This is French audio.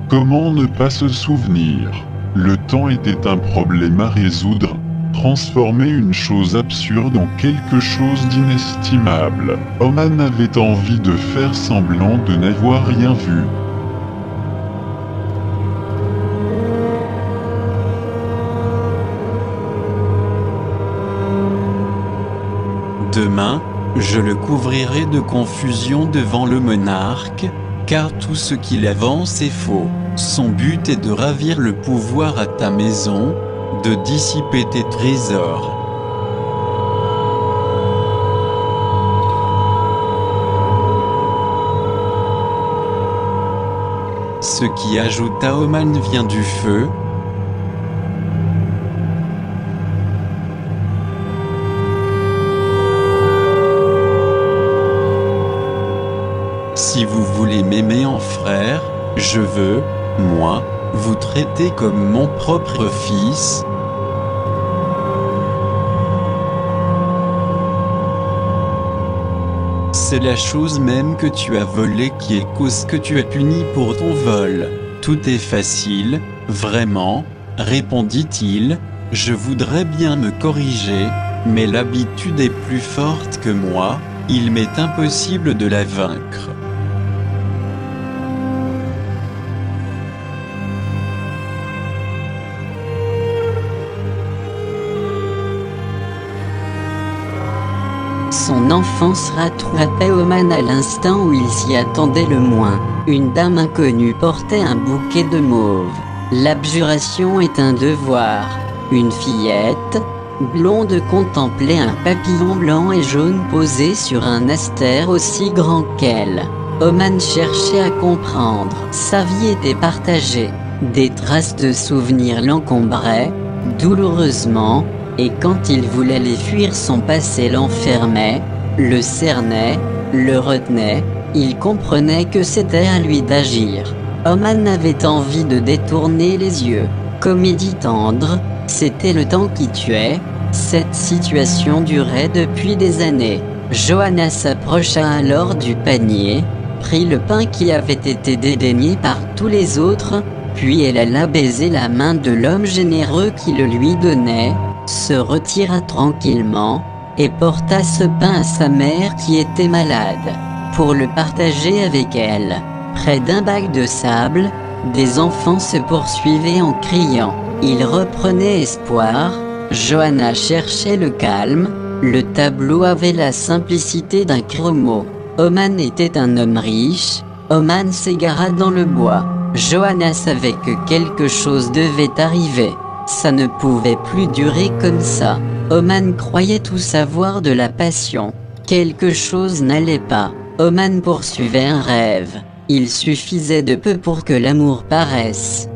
Comment ne pas se souvenir? Le temps était un problème à résoudre. Transformer une chose absurde en quelque chose d'inestimable. Oman avait envie de faire semblant de n'avoir rien vu. Demain, je le couvrirai de confusion devant le monarque, car tout ce qu'il avance est faux. Son but est de ravir le pouvoir à ta maison, de dissiper tes trésors. Ce qui ajouta Oman vient du feu. Si vous voulez m'aimer en frère, je veux, moi, vous traiter comme mon propre fils. C'est la chose même que tu as volée qui est cause que tu es puni pour ton vol. Tout est facile, vraiment, répondit-il, je voudrais bien me corriger, mais l'habitude est plus forte que moi, il m'est impossible de la vaincre. Son enfance rattrapait Oman à l'instant où il s'y attendait le moins. Une dame inconnue portait un bouquet de mauve. L'abjuration est un devoir. Une fillette, blonde, contemplait un papillon blanc et jaune posé sur un astère aussi grand qu'elle. Oman cherchait à comprendre. Sa vie était partagée. Des traces de souvenirs l'encombraient, douloureusement, et quand il voulait les fuir, son passé l'enfermait, le cernait, le retenait, il comprenait que c'était à lui d'agir. Oman avait envie de détourner les yeux. Comédie tendre, c'était le temps qui tuait, cette situation durait depuis des années. Johanna s'approcha alors du panier, prit le pain qui avait été dédaigné par tous les autres, puis elle alla baiser la main de l'homme généreux qui le lui donnait, se retira tranquillement, et porta ce pain à sa mère qui était malade, pour le partager avec elle. Près d'un bac de sable, des enfants se poursuivaient en criant. Ils reprenaient espoir, Johanna cherchait le calme, le tableau avait la simplicité d'un chromo. Oman était un homme riche, Oman s'égara dans le bois. Johanna savait que quelque chose devait arriver. Ça ne pouvait plus durer comme ça. Oman croyait tout savoir de la passion. Quelque chose n'allait pas. Oman poursuivait un rêve. Il suffisait de peu pour que l'amour paraisse.